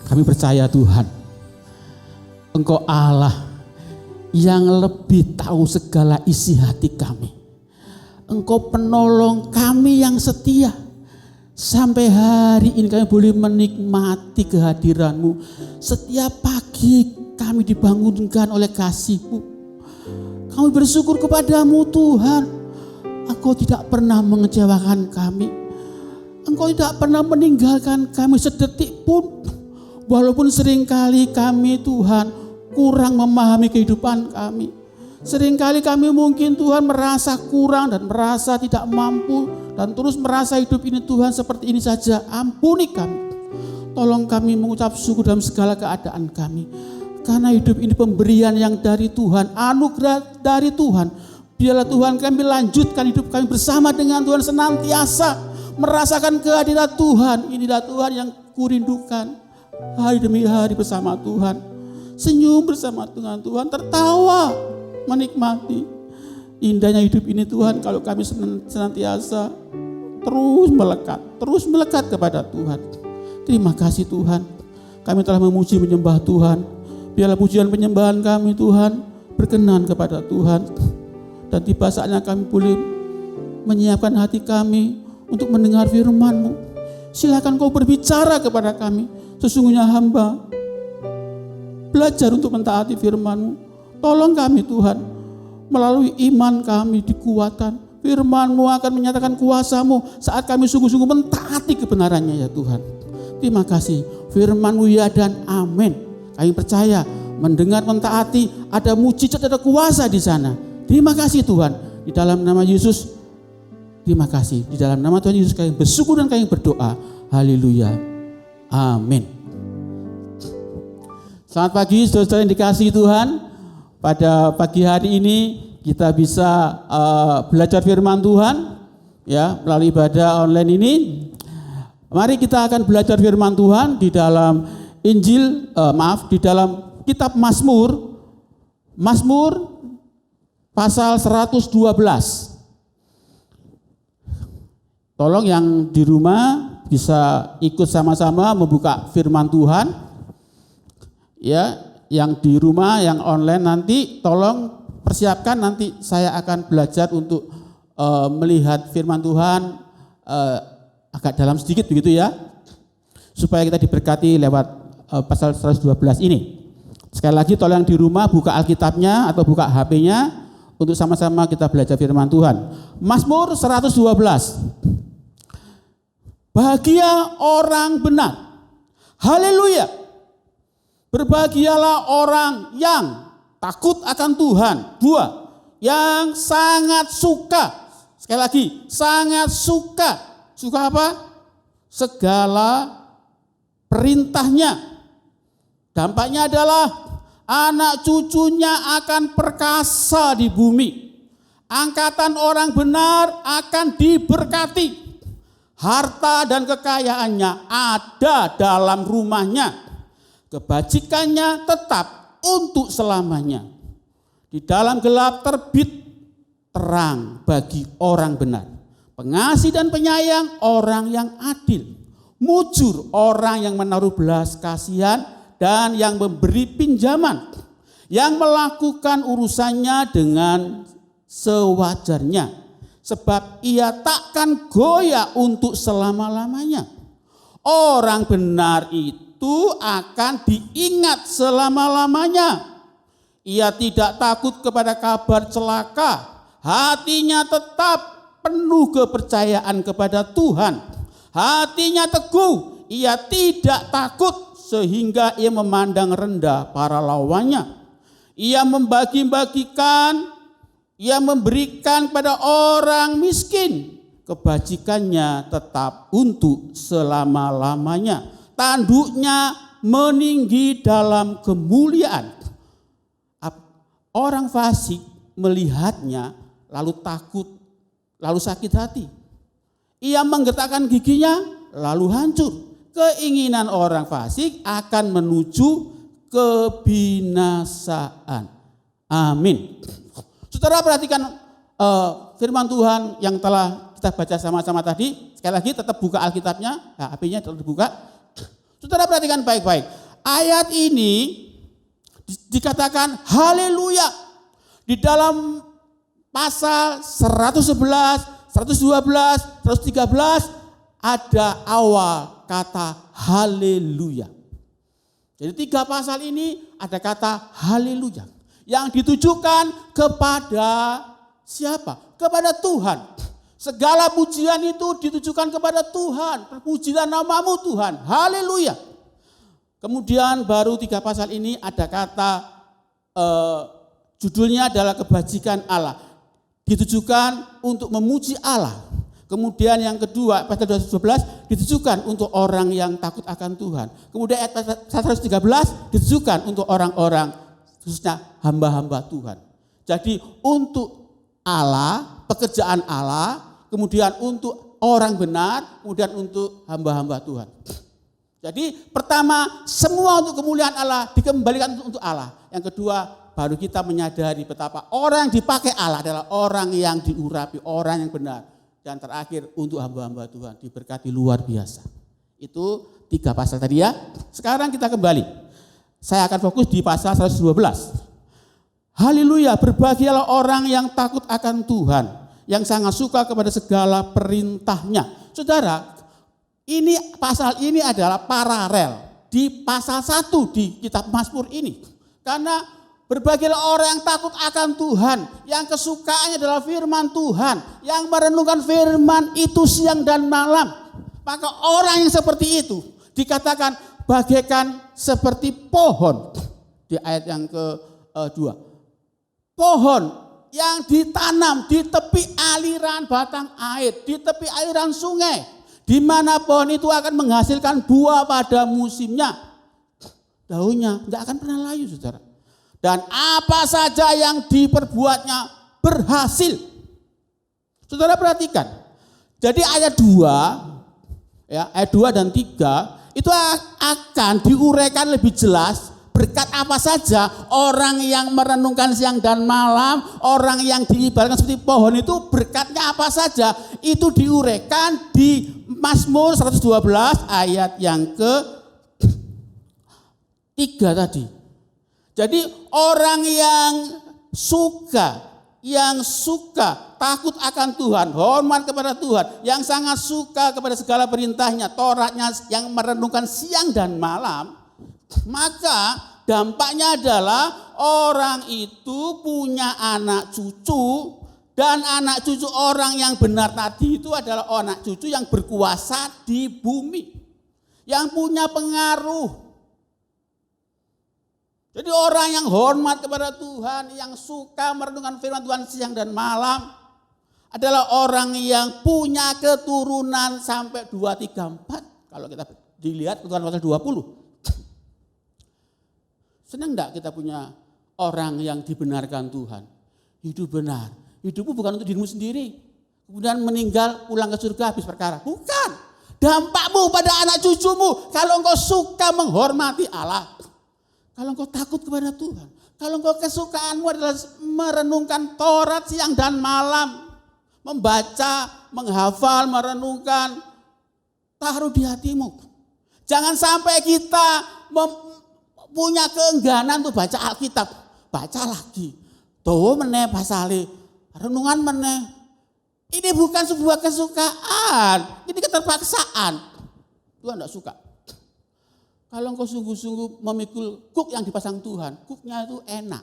Kami percaya Tuhan, Engkau Allah yang lebih tahu segala isi hati kami. Engkau penolong kami yang setia. Sampai hari ini kami boleh menikmati kehadiran-Mu. Setiap pagi kami dibangunkan oleh kasih-Mu. Kami bersyukur kepada-Mu Tuhan. Engkau tidak pernah mengecewakan kami. Engkau tidak pernah meninggalkan kami sedetik pun. Walaupun seringkali kami Tuhan kurang memahami kehidupan kami. Seringkali kami mungkin Tuhan merasa kurang dan merasa tidak mampu. Dan terus merasa hidup ini Tuhan seperti ini saja. Ampuni kami. Tolong kami mengucap syukur dalam segala keadaan kami. Karena hidup ini pemberian yang dari Tuhan. Anugerah dari Tuhan. Biarlah Tuhan kami lanjutkan hidup kami bersama dengan Tuhan senantiasa. Merasakan kehadiran Tuhan. Inilah Tuhan yang kurindukan. Hari demi hari bersama Tuhan. Senyum bersama dengan Tuhan. Tertawa. Menikmati. Indahnya hidup ini Tuhan kalau kami senantiasa terus melekat kepada Tuhan. Terima kasih Tuhan. Kami telah memuji menyembah Tuhan. Biarlah pujian penyembahan kami Tuhan berkenan kepada Tuhan. Dan tiba saatnya kami boleh menyiapkan hati kami untuk mendengar firman-Mu. Silakan Kau berbicara kepada kami. Sesungguhnya hamba belajar untuk mentaati firman-Mu. Tolong kami Tuhan, melalui iman kami dikuatkan. Firman-Mu akan menyatakan kuasa-Mu saat kami sungguh-sungguh mentaati kebenarannya ya Tuhan. Terima kasih. Firman-Mu ya dan amin. Kami percaya mendengar mentaati ada mujizat, ada kuasa di sana. Terima kasih Tuhan. Di dalam nama Yesus, terima kasih. Di dalam nama Tuhan Yesus kami bersyukur dan kami berdoa. Haleluya. Amin. Selamat pagi saudara-saudara yang dikasihi Tuhan. Pada pagi hari ini kita bisa belajar firman Tuhan ya melalui ibadah online ini. Mari kita akan belajar firman Tuhan di dalam di dalam kitab Mazmur pasal 112. Tolong yang di rumah bisa ikut sama-sama membuka firman Tuhan. Ya, yang di rumah, yang online nanti tolong persiapkan, nanti saya akan belajar untuk melihat firman Tuhan agak dalam sedikit begitu ya. Supaya kita diberkati lewat pasal 112 ini. Sekali lagi tolong yang di rumah buka Alkitabnya atau buka HP-nya untuk sama-sama kita belajar firman Tuhan. Mazmur 112. Bahagia orang benar. Haleluya. Berbahagialah orang yang takut akan Tuhan. 2. Yang sangat suka. Sekali lagi, sangat suka. Suka apa? Segala perintahnya. Dampaknya adalah anak cucunya akan perkasa di bumi. Angkatan orang benar akan diberkati. Harta dan kekayaannya ada dalam rumahnya. Kebajikannya tetap untuk selamanya. Di dalam gelap terbit terang bagi orang benar. Pengasih dan penyayang orang yang adil. Mujur orang yang menaruh belas kasihan dan yang memberi pinjaman. Yang melakukan urusannya dengan sewajarnya. Sebab ia takkan goyah untuk selama-lamanya. Orang benar itu akan diingat selama-lamanya. Ia tidak takut kepada kabar celaka. Hatinya tetap penuh kepercayaan kepada Tuhan. Hatinya teguh. Ia tidak takut sehingga ia memandang rendah para lawannya. Ia membagi-bagikan, ia memberikan pada orang miskin. Kebajikannya tetap untuk selama-lamanya. Tanduknya meninggi dalam kemuliaan. Orang fasik melihatnya lalu takut, lalu sakit hati. Ia menggetakkan giginya lalu hancur. Keinginan orang fasik akan menuju kebinasaan. Amin. Saudara perhatikan firman Tuhan yang telah kita baca sama-sama tadi. Sekali lagi tetap buka Alkitabnya, HP-nya tetap dibuka. Saudara perhatikan baik-baik. ayat ini dikatakan haleluya di dalam pasal 111, 112, 113 ada awal kata haleluya. Jadi 3 pasal ini ada kata haleluya yang ditujukan kepada siapa? Kepada Tuhan. Segala pujian itu ditujukan kepada Tuhan. Terpujilah namamu Tuhan. Haleluya. Kemudian baru 3 pasal ini ada kata judulnya adalah kebajikan Allah. Ditujukan untuk memuji Allah. Kemudian yang kedua, pasal 212 ditujukan untuk orang yang takut akan Tuhan. Kemudian ayat 113 ditujukan untuk orang-orang khususnya hamba-hamba Tuhan. Jadi untuk Allah, pekerjaan Allah, kemudian untuk orang benar, kemudian untuk hamba-hamba Tuhan. Jadi pertama, semua untuk kemuliaan Allah dikembalikan untuk Allah. Yang kedua, baru kita menyadari betapa orang yang dipakai Allah adalah orang yang diurapi, orang yang benar. Dan terakhir untuk hamba-hamba Tuhan diberkati luar biasa. Itu 3 pasal tadi ya. Sekarang kita kembali. Saya akan fokus di pasal 112. Haleluya, berbahagialah orang yang takut akan Tuhan, yang sangat suka kepada segala perintahnya. Saudara, ini pasal ini adalah paralel di pasal 1 di kitab Mazmur ini. Karena berbahagialah orang yang takut akan Tuhan, yang kesukaannya adalah firman Tuhan, yang merenungkan firman itu siang dan malam. Maka orang yang seperti itu dikatakan bagaikan seperti pohon di ayat yang kedua. Pohon yang ditanam di tepi aliran batang air, di tepi aliran sungai, di mana pohon itu akan menghasilkan buah pada musimnya. Daunnya tidak akan pernah layu, saudara. Dan apa saja yang diperbuatnya berhasil. Saudara perhatikan. Jadi ayat 2, ya, ayat 2 dan 3 itu akan diuraikan lebih jelas berkat apa saja orang yang merenungkan siang dan malam, orang yang diibaratkan seperti pohon itu berkatnya apa saja. Itu diuraikan di Mazmur 112 ayat yang ke-3 tadi. Jadi orang yang suka takut akan Tuhan, hormat kepada Tuhan, yang sangat suka kepada segala perintahnya, Tauratnya yang merenungkan siang dan malam, maka dampaknya adalah orang itu punya anak cucu, dan anak cucu orang yang benar tadi itu adalah anak cucu yang berkuasa di bumi, yang punya pengaruh. Jadi orang yang hormat kepada Tuhan, yang suka merenungkan firman Tuhan siang dan malam, adalah orang yang punya keturunan sampai 2, 3, 4. Kalau kita dilihat keturunan pasal 20. Senang enggak kita punya orang yang dibenarkan Tuhan? Hidup benar. Hidupmu bukan untuk dirimu sendiri. Kemudian meninggal pulang ke surga habis perkara. Bukan. Dampakmu pada anak cucumu kalau engkau suka menghormati Allah. Kalau engkau takut kepada Tuhan, kalau engkau kesukaanmu adalah merenungkan Taurat siang dan malam, membaca, menghafal, merenungkan, taruh di hatimu. Jangan sampai kita punya keengganan untuk baca Alkitab, baca lagi. Tuh meneh pasale, renungan meneh. Ini bukan sebuah kesukaan, ini keterpaksaan. Tuhan tidak suka. Kalau engkau sungguh-sungguh memikul kuk yang dipasang Tuhan, kuknya itu enak.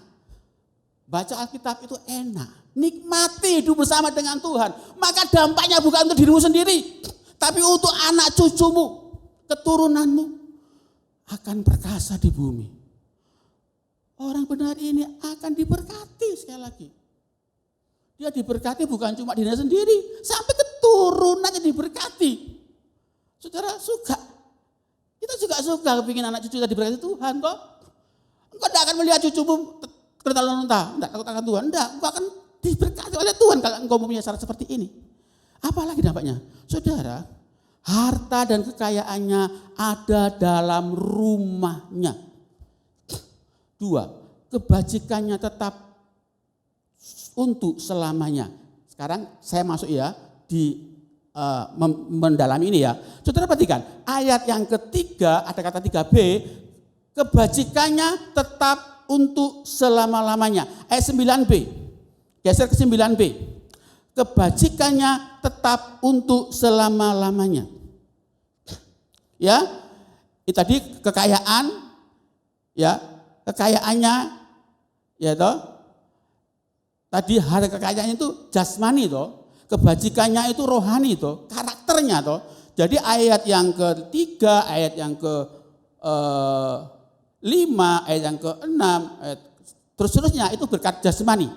Baca Alkitab itu enak. Nikmati hidup bersama dengan Tuhan. Maka dampaknya bukan untuk dirimu sendiri, tapi untuk anak cucumu, keturunanmu akan perkasa di bumi. Orang benar ini akan diberkati sekali lagi. Dia diberkati bukan cuma dirinya sendiri, sampai keturunannya diberkati. Saudara suka? Kita juga suka kepingin anak cucu kita diberkati Tuhan kok. Engkau tidak akan melihat cucumu terlunta-lunta, tidak takut akan Tuhan. Tidak, engkau akan diberkati oleh Tuhan kalau engkau mempunyai syarat seperti ini. Apalagi dampaknya? Saudara, harta dan kekayaannya ada dalam rumahnya. 2, kebajikannya tetap untuk selamanya. Sekarang saya masuk ya di mendalami ini ya. Saudara perhatikan, ayat yang ketiga ada kata 3b, kebajikannya tetap untuk selama-lamanya. Ayat 9b, geser ke 9b. Kebajikannya tetap untuk selama-lamanya. Ya, itu tadi kekayaan, ya, kekayaannya, ya toh. Tadi harta kekayaannya itu jasmani toh, kebajikannya itu rohani toh, karakternya toh. Jadi ayat yang ketiga, ayat yang ke-5, ayat yang ke-6, terus-terusnya itu berkat jasmani.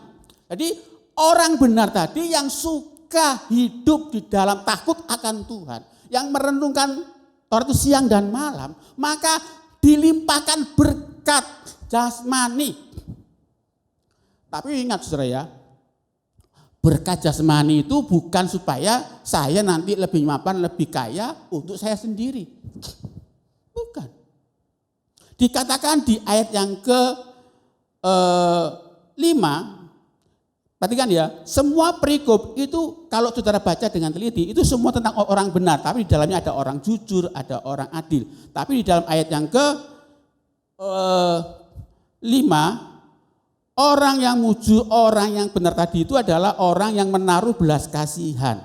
Jadi orang benar tadi yang suka hidup di dalam takut akan Tuhan, yang merenungkan Taurat itu siang dan malam, maka dilimpahkan berkat jasmani. Tapi ingat saudara ya, berkat jasmani itu bukan supaya saya nanti lebih mapan, lebih kaya untuk saya sendiri. Bukan. Dikatakan di ayat yang ke-5, perhatikan ya, semua perikop itu kalau saudara baca dengan teliti, itu semua tentang orang benar. Tapi di dalamnya ada orang jujur, ada orang adil. Tapi di dalam ayat yang ke-5, orang yang mujur, orang yang benar tadi itu adalah orang yang menaruh belas kasihan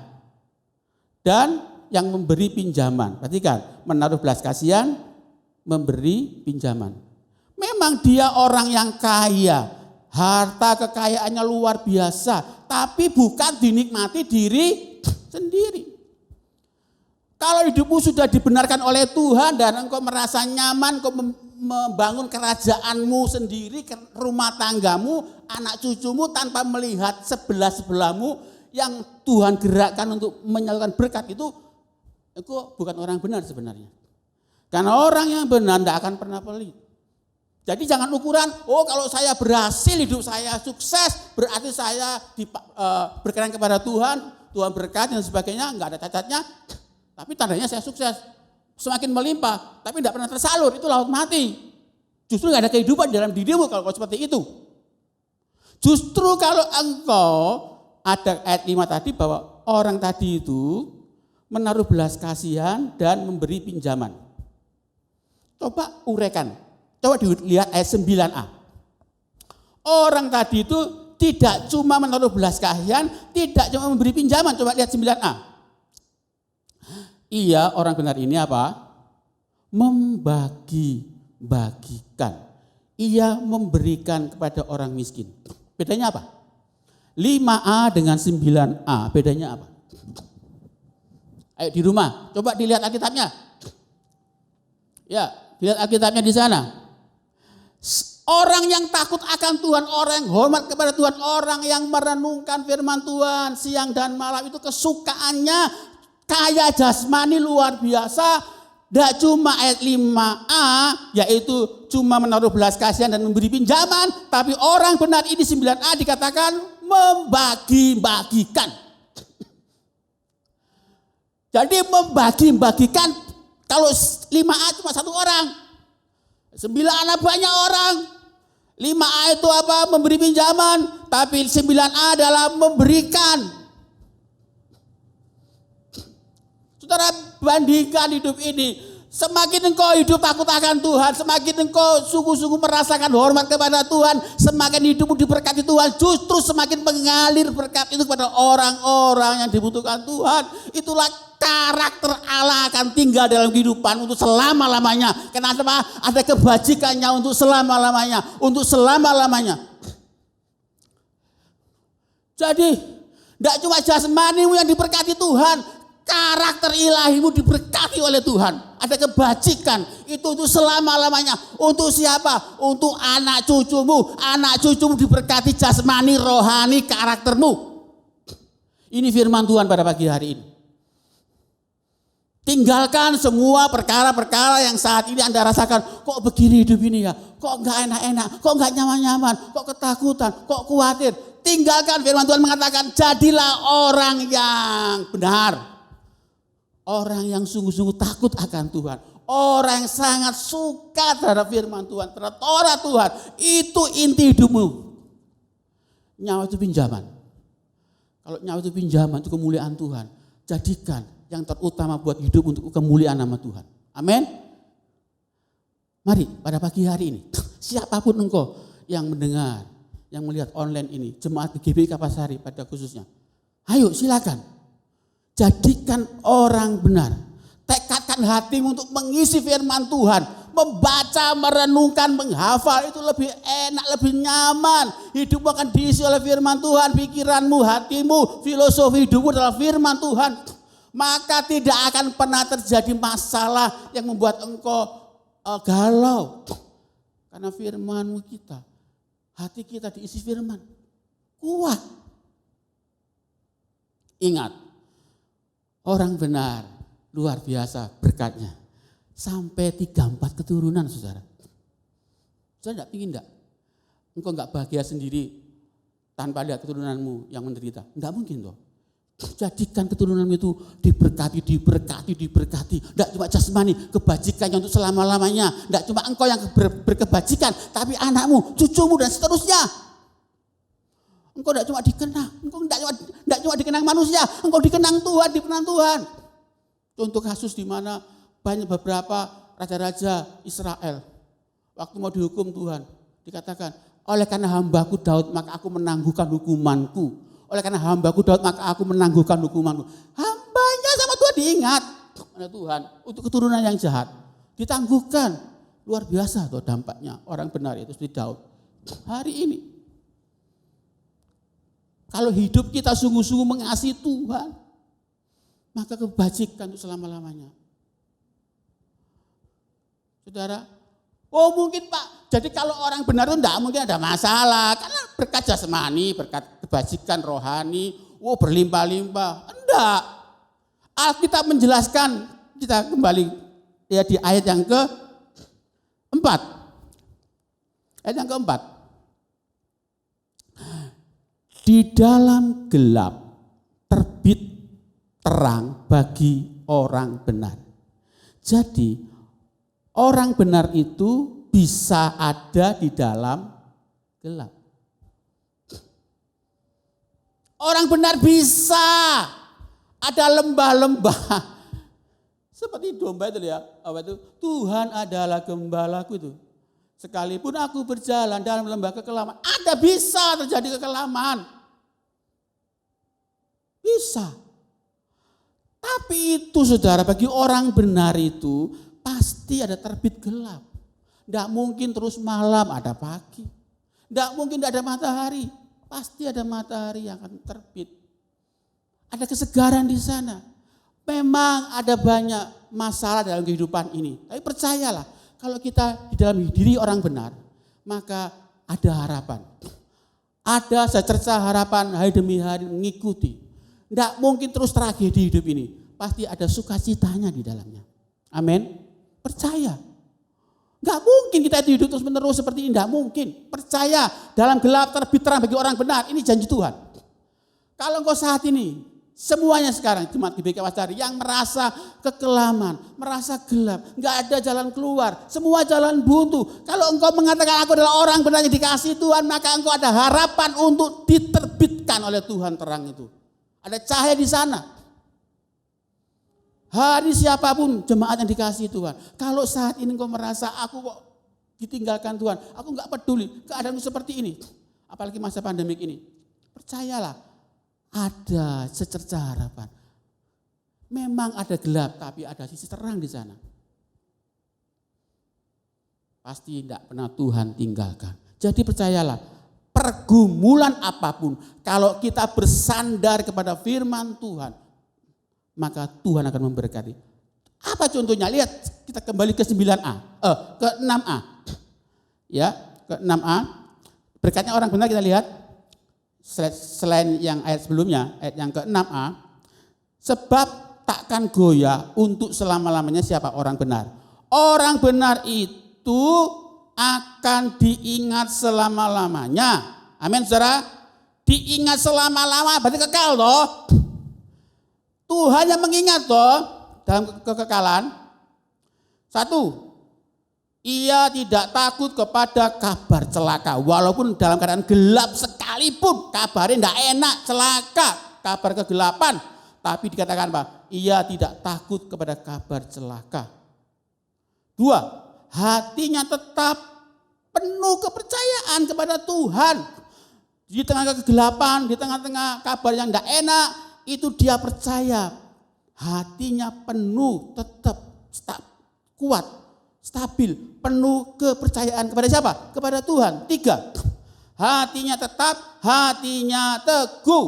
dan yang memberi pinjaman. Perhatikan, menaruh belas kasihan, memberi pinjaman. Memang dia orang yang kaya, harta kekayaannya luar biasa, tapi bukan dinikmati diri sendiri. Kalau hidupmu sudah dibenarkan oleh Tuhan dan engkau merasa nyaman, engkau membangun kerajaanmu sendiri, rumah tanggamu, anak cucumu tanpa melihat sebelah-sebelahmu yang Tuhan gerakkan untuk menyalurkan berkat itu, engkau bukan orang benar sebenarnya. Karena orang yang benar tidak akan pernah pelit. Jadi jangan ukuran, oh kalau saya berhasil, hidup saya sukses, berarti saya berkenan kepada Tuhan, Tuhan berkat dan sebagainya, enggak ada cacatnya, tapi tandanya saya sukses. Semakin melimpah, tapi tidak pernah tersalur, itu laut mati. Justru enggak ada kehidupan dalam dirimu kalau seperti itu. Justru kalau engkau, ada ayat 5 tadi bahwa orang tadi itu menaruh belas kasihan dan memberi pinjaman. Coba uraikan. Coba dilihat ayat 9a. Orang tadi itu tidak cuma menaruh belas kasihan, tidak cuma memberi pinjaman. Coba lihat 9a. Ia orang benar ini apa? Membagi-bagikan. Ia memberikan kepada orang miskin. Bedanya apa? 5a dengan 9a, bedanya apa? Ayo di rumah, coba dilihat Alkitabnya. Ya, lihat Alkitabnya di sana. Orang yang takut akan Tuhan, orang yang hormat kepada Tuhan, orang yang merenungkan firman Tuhan siang dan malam, itu kesukaannya kaya jasmani luar biasa. Tidak cuma ayat 5a, yaitu cuma menaruh belas kasihan dan memberi pinjaman, tapi orang benar ini 9a dikatakan membagi-bagikan. Jadi membagi-bagikan, kalau 5a cuma satu orang, 9a banyak orang. 5a itu apa? Memberi pinjaman, tapi 9a adalah memberikan. Saudara bandingkan hidup ini. Semakin engkau hidup takut akan Tuhan, semakin engkau sungguh-sungguh merasakan hormat kepada Tuhan, semakin hidupmu diberkati Tuhan, justru semakin mengalir berkat itu kepada orang-orang yang dibutuhkan Tuhan. Itulah karakter Allah akan tinggal dalam kehidupan untuk selama-lamanya. Kenapa? Ada kebajikannya untuk selama-lamanya, untuk selama-lamanya. Jadi, tidak cuma jasmanimu yang diberkati Tuhan, karakter ilahimu diberkati oleh Tuhan. Ada kebajikan itu untuk selama-lamanya. Untuk siapa? Untuk anak cucumu. Anak cucumu diberkati jasmani, rohani, karaktermu. Ini firman Tuhan pada pagi hari ini. Tinggalkan semua perkara-perkara yang saat ini Anda rasakan. Kok begini hidup ini ya? Kok enggak enak-enak? Kok enggak nyaman-nyaman? Kok ketakutan? Kok khawatir? Tinggalkan, firman Tuhan mengatakan, jadilah orang yang benar. Orang yang sungguh-sungguh takut akan Tuhan. Orang yang sangat suka terhadap firman Tuhan, terhadap Taurat Tuhan. Itu inti hidupmu. Nyawa itu pinjaman. Kalau nyawa itu pinjaman, itu kemuliaan Tuhan. Jadikan yang terutama buat hidup untuk kemuliaan nama Tuhan. Amin. Mari pada pagi hari ini, siapapun engkau yang mendengar, yang melihat online ini, jemaat GBI Kapasari pada khususnya. Ayo silakan, jadikan orang benar. Tekadkan hatimu untuk mengisi firman Tuhan. Membaca, merenungkan, menghafal itu lebih enak, lebih nyaman. Hidupmu akan diisi oleh firman Tuhan. Pikiranmu, hatimu, filosofi hidupmu adalah firman Tuhan. Maka tidak akan pernah terjadi masalah yang membuat engkau galau. Karena firman kita, hati kita diisi firman, kuat. Ingat, orang benar luar biasa berkatnya. Sampai 3-4 keturunan, saudara. Saudara tidak ingin enggak? Engkau enggak bahagia sendiri tanpa ada keturunanmu yang menderita. Enggak mungkin toh. Jadikan keturunanmu itu diberkati. Tidak cuma jasmani, kebajikannya untuk selama-lamanya. Tidak cuma engkau yang berkebajikan, tapi anakmu, cucumu dan seterusnya. Engkau tidak cuma dikenang, engkau tidak cuma dikenang manusia, engkau dikenang Tuhan, Contoh kasus di mana banyak beberapa raja-raja Israel waktu mau dihukum Tuhan dikatakan, oleh karena hambaku Daud maka aku menangguhkan hukumanku. Oleh karena hambaku Daud maka aku menangguhkan hukumanku. Hambanya sama Tuhan diingat oleh Tuhan untuk keturunan yang jahat. Ditangguhkan. Luar biasa tuh dampaknya orang benar itu seperti Daud. Hari ini. Kalau hidup kita sungguh-sungguh mengasihi Tuhan, maka kebajikan untuk selama-lamanya. Saudara, oh mungkin Pak, jadi kalau orang benar itu enggak mungkin ada masalah. Karena berkat jasmani, berkat kebajikan rohani, berlimpah-limpah. Enggak. Alkitab menjelaskan, kita kembali ya di ayat yang keempat. Ayat yang keempat. Di dalam gelap terbit terang bagi orang benar. Jadi orang benar itu bisa ada di dalam gelap. Orang benar bisa ada lembah-lembah. Seperti domba itu ya, apa itu? Tuhan adalah gembalaku itu. Sekalipun aku berjalan dalam lembah kekelaman, ada bisa terjadi kekelaman. Bisa. Tapi itu saudara, bagi orang benar itu pasti ada terbit gelap. Tidak mungkin terus malam ada pagi. Tidak mungkin tidak ada matahari. Pasti ada matahari yang akan terbit. Ada kesegaran di sana. Memang ada banyak masalah dalam kehidupan ini. Tapi percayalah, kalau kita di dalam diri orang benar, maka ada harapan. Ada secerca harapan hari demi hari mengikuti. Tidak mungkin terus tragedi hidup ini. Pasti ada sukacitanya di dalamnya. Amin. Percaya. Enggak mungkin kita hidup terus menerus seperti ini, enggak mungkin. Percaya, dalam gelap terbit terang bagi orang benar. Ini janji Tuhan. Kalau engkau saat ini, semuanya sekarang jemaat GBI Kapasari yang merasa kekelaman, merasa gelap, enggak ada jalan keluar, semua jalan buntu. Kalau engkau mengatakan aku adalah orang benar yang dikasihi Tuhan, maka engkau ada harapan untuk diterbitkan oleh Tuhan terang itu. Ada cahaya di sana. Hari siapapun jemaat yang dikasihi Tuhan. Kalau saat ini engkau merasa aku kok ditinggalkan Tuhan, aku enggak peduli, keadaanku seperti ini. Apalagi masa pandemik ini. Percayalah, ada secerca harapan. Memang ada gelap, tapi ada sisi terang di sana. Pasti tidak pernah Tuhan tinggalkan. Jadi percayalah, pergumulan apapun, kalau kita bersandar kepada firman Tuhan, maka Tuhan akan memberkati. Apa contohnya? Lihat, kita kembali ke 9a, ke 6a. Ya, ke 6a. Berkatnya orang benar kita lihat. Selain yang ayat sebelumnya, ayat yang ke 6a. Sebab takkan goyah untuk selama-lamanya siapa orang benar. Orang benar itu akan diingat selama-lamanya. Amin, saudara. Diingat selama-lama berarti kekal toh. Tuhan yang mengingat toh dalam kekekalan. Satu, ia tidak takut kepada kabar celaka. Walaupun dalam keadaan gelap sekalipun, kabarnya tidak enak, celaka, kabar kegelapan. Tapi dikatakan apa? Ia tidak takut kepada kabar celaka. Dua, hatinya tetap penuh kepercayaan kepada Tuhan. Di tengah kegelapan, di tengah-tengah kabar yang tidak enak, itu dia percaya. Hatinya penuh, tetap kuat, stabil, penuh kepercayaan kepada siapa? Kepada Tuhan. 3, hatinya tetap, hatinya teguh.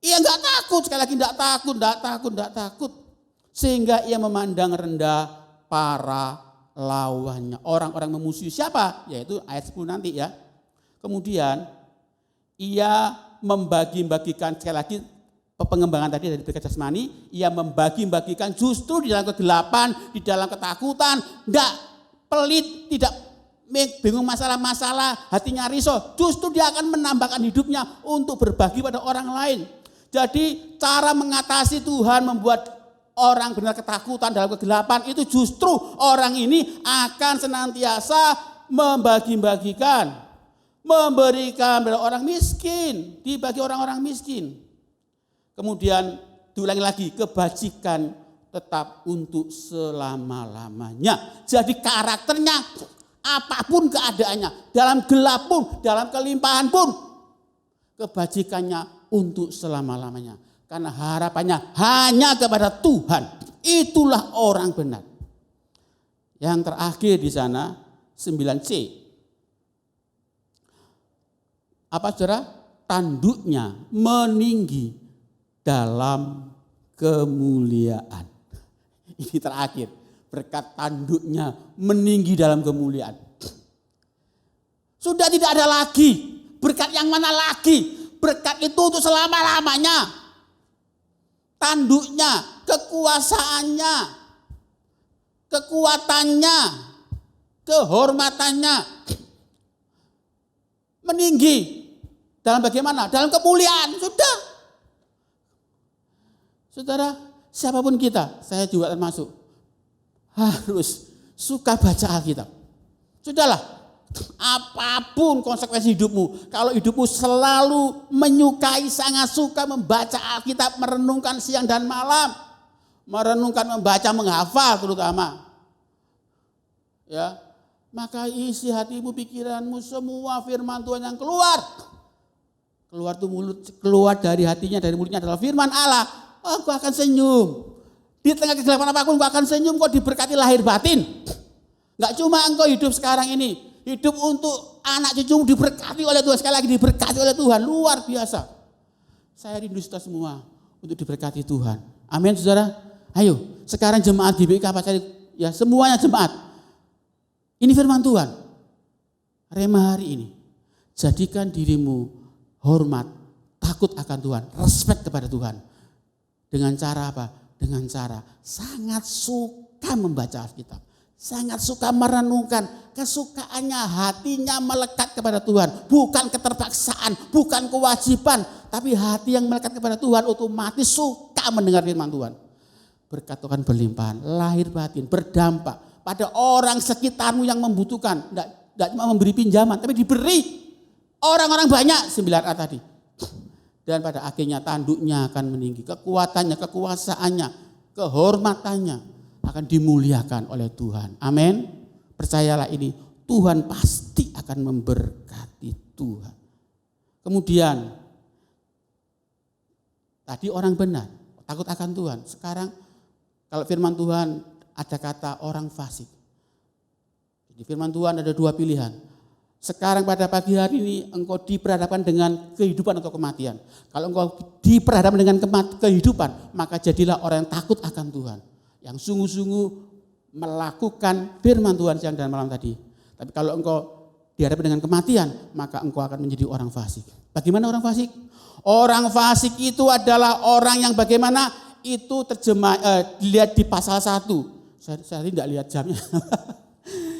Ia enggak takut, sekali lagi enggak takut. Sehingga ia memandang rendah para lawannya. Orang-orang memusuhi siapa? Yaitu ayat 10 nanti ya. Kemudian ia membagi-bagikan, sekali lagi pengembangan tadi dari berkat jasmani, ia membagi-bagikan justru di dalam kegelapan, di dalam ketakutan, tidak pelit, tidak bingung masalah-masalah, hatinya risau, justru dia akan menambahkan hidupnya untuk berbagi pada orang lain. Jadi cara mengatasi Tuhan membuat orang benar ketakutan dalam kegelapan itu justru orang ini akan senantiasa membagi-bagikan, memberikan kepada orang miskin, dibagi orang-orang miskin. Kemudian diulangi lagi, kebajikan tetap untuk selama-lamanya. Jadi karakternya apapun keadaannya, dalam gelap pun, dalam kelimpahan pun, kebajikannya untuk selama-lamanya. Karena harapannya hanya kepada Tuhan. Itulah orang benar. Yang terakhir di sana 9C. Apa saudara? Tanduknya meninggi dalam kemuliaan. Ini terakhir. Berkat tanduknya meninggi dalam kemuliaan. Sudah tidak ada lagi. Berkat yang mana lagi? Berkat itu untuk selama-lamanya. Tanduknya, kekuasaannya, kekuatannya, kehormatannya meninggi. Dalam bagaimana? Dalam kemuliaan. Sudah. Saudara, siapapun kita, saya juga termasuk, harus suka baca Alkitab. Sudahlah, apapun konsekuensi hidupmu, kalau hidupmu selalu menyukai, sangat suka membaca Alkitab, merenungkan siang dan malam, merenungkan, membaca, menghafal terutama, ya, maka isi hatimu, pikiranmu, semua firman Tuhan yang keluar tuh mulut, keluar dari hatinya, dari mulutnya adalah firman Allah. Aku akan senyum. Di tengah kegelapan apapun, aku akan senyum. Kau diberkati lahir batin. Gak cuma engkau hidup sekarang ini, hidup untuk anak cucumu diberkati oleh Tuhan. Sekali lagi diberkati oleh Tuhan, luar biasa. Saya rindu kita semua untuk diberkati Tuhan. Amin saudara. Ayo, sekarang jemaat GBK Pacari, ya semuanya jemaat. Ini firman Tuhan. Rema hari ini. Jadikan dirimu hormat, takut akan Tuhan, respect kepada Tuhan. Dengan cara apa? Dengan cara sangat suka membaca Alkitab. Sangat suka merenungkan, kesukaannya, hatinya melekat kepada Tuhan. Bukan keterpaksaan, bukan kewajiban, tapi hati yang melekat kepada Tuhan otomatis suka mendengar firman Tuhan. Berkat Tuhan berlimpahan, lahir batin, berdampak pada orang sekitarmu yang membutuhkan. Tidak cuma memberi pinjaman, tapi diberi orang-orang banyak, 9A tadi. Dan pada akhirnya tanduknya akan meninggi, kekuatannya, kekuasaannya, kehormatannya akan dimuliakan oleh Tuhan. Amin. Percayalah ini, Tuhan pasti akan memberkati Tuhan. Kemudian, tadi orang benar, takut akan Tuhan. Sekarang kalau firman Tuhan ada kata orang fasik. Di firman Tuhan ada 2 pilihan. Sekarang pada pagi hari ini engkau diperhadapkan dengan kehidupan atau kematian. Kalau engkau diperhadapkan dengan kehidupan, maka jadilah orang yang takut akan Tuhan. Yang sungguh-sungguh melakukan firman Tuhan siang dan malam tadi. Tapi kalau engkau dihadapkan dengan kematian, maka engkau akan menjadi orang fasik. Bagaimana orang fasik? Orang fasik itu adalah orang yang bagaimana? Itu dilihat di pasal 1. Saya tidak lihat jamnya.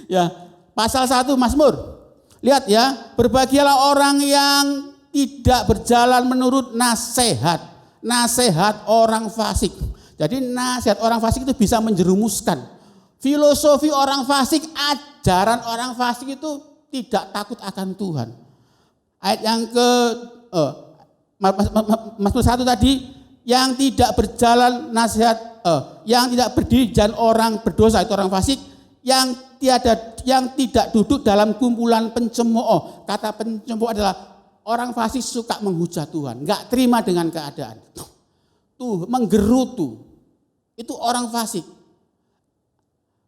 Ya, pasal 1 Mazmur. Lihat ya, berbahagialah orang yang tidak berjalan menurut nasihat orang fasik. Jadi nasihat orang fasik itu bisa menjerumuskan. Filosofi orang fasik, ajaran orang fasik itu tidak takut akan Tuhan. Ayat yang Mazmur 1 tadi, yang tidak berjalan nasihat, yang tidak berdiri jalan orang berdosa itu orang fasik, yang tidak duduk dalam kumpulan pencemooh. Kata pencemooh adalah orang fasik suka menghujat Tuhan, enggak terima dengan keadaan. Tuh, menggerutu. Itu orang fasik.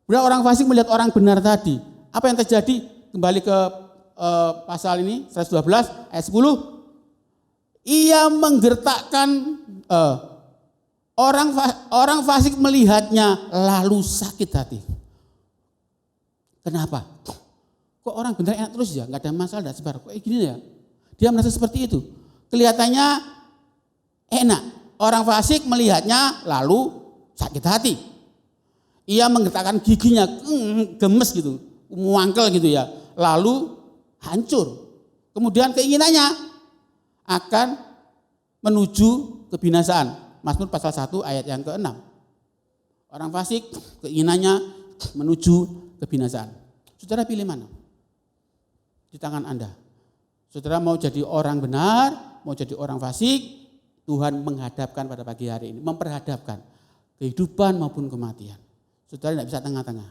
Bila orang fasik melihat orang benar tadi, apa yang terjadi? Kembali ke pasal ini 112 ayat 10. Ia menggertakkan orang fasik melihatnya lalu sakit hati. Kenapa? Kok orang benar enak terus ya, nggak ada masalah, nggak sebar. Kok gini ya? Dia merasa seperti itu. Kelihatannya enak. Orang fasik melihatnya lalu sakit hati. Ia menggertakkan giginya, gemes gitu, muangkel gitu ya. Lalu hancur. Kemudian keinginannya akan menuju kebinasaan. Mazmur pasal 1 ayat yang ke-6. Orang fasik keinginannya menuju kebinasaan. Saudara pilih mana? Di tangan Anda. Saudara mau jadi orang benar, mau jadi orang fasik, Tuhan menghadapkan pada pagi hari ini. Memperhadapkan kehidupan maupun kematian. Saudara tidak bisa tengah-tengah.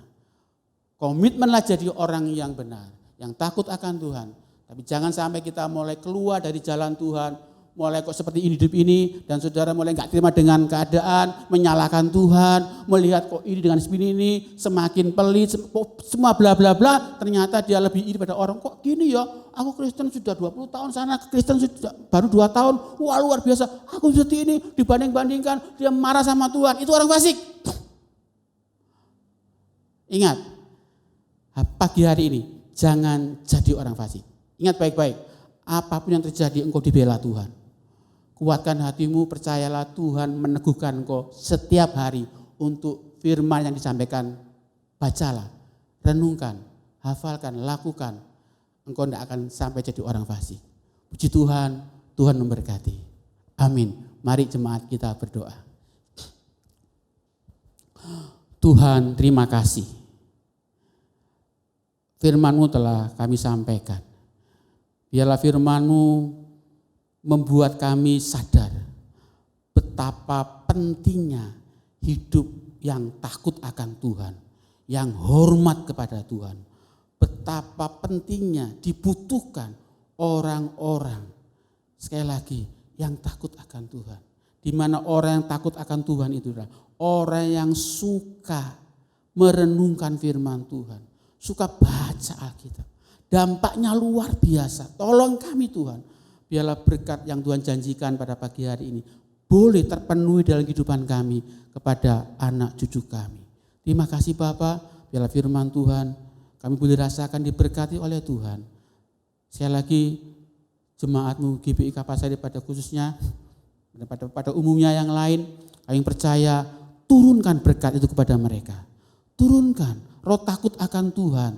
Komitmenlah jadi orang yang benar, yang takut akan Tuhan. Tapi jangan sampai kita mulai keluar dari jalan Tuhan, mulai kok seperti ini hidup ini, dan saudara mulai nggak terima dengan keadaan, menyalahkan Tuhan, melihat kok ini dengan seperti ini, semakin pelit, semua bla bla bla, ternyata dia lebih iri pada orang, kok gini ya, aku Kristen sudah 20 tahun, sana Kristen sudah baru 2 tahun, wah luar biasa, aku seperti ini, dibanding-bandingkan, dia marah sama Tuhan, itu orang fasik. Ingat, pagi hari ini, jangan jadi orang fasik. Ingat baik-baik, apapun yang terjadi engkau dibela Tuhan. Kuatkan hatimu, percayalah Tuhan meneguhkan engkau setiap hari untuk firman yang disampaikan. Bacalah, renungkan, hafalkan, lakukan. Engkau tidak akan sampai jadi orang fasik. Puji Tuhan, Tuhan memberkati. Amin. Mari jemaat kita berdoa. Tuhan, terima kasih. Firman-Mu telah kami sampaikan. Biarlah firman-Mu membuat kami sadar betapa pentingnya hidup yang takut akan Tuhan, yang hormat kepada Tuhan. Betapa pentingnya dibutuhkan orang-orang, sekali lagi, yang takut akan Tuhan. Di mana orang yang takut akan Tuhan itu adalah orang yang suka merenungkan firman Tuhan, suka baca Alkitab. Dampaknya luar biasa. Tolong kami Tuhan. Biarlah berkat yang Tuhan janjikan pada pagi hari ini boleh terpenuhi dalam kehidupan kami kepada anak cucu kami. Terima kasih Bapa. Biarlah firman Tuhan kami boleh rasakan diberkati oleh Tuhan. Sekali lagi jemaat-Mu GBI Kapasari pada khususnya, pada umumnya yang lain, kami percaya turunkan berkat itu kepada mereka. Turunkan roh takut akan Tuhan,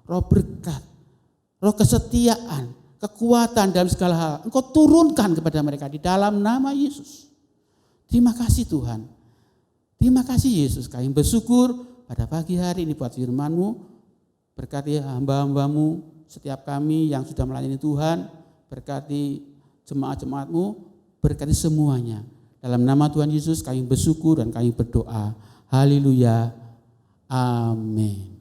roh berkat, roh kesetiaan, kekuatan dalam segala hal. Engkau turunkan kepada mereka di dalam nama Yesus. Terima kasih Tuhan. Terima kasih Yesus. Kami bersyukur pada pagi hari ini buat firman-Mu. Berkati hamba-hamba-Mu, setiap kami yang sudah melayani Tuhan. Berkati jemaat-jemaat-Mu, berkati semuanya. Dalam nama Tuhan Yesus kami bersyukur dan kami berdoa. Haleluya. Amin.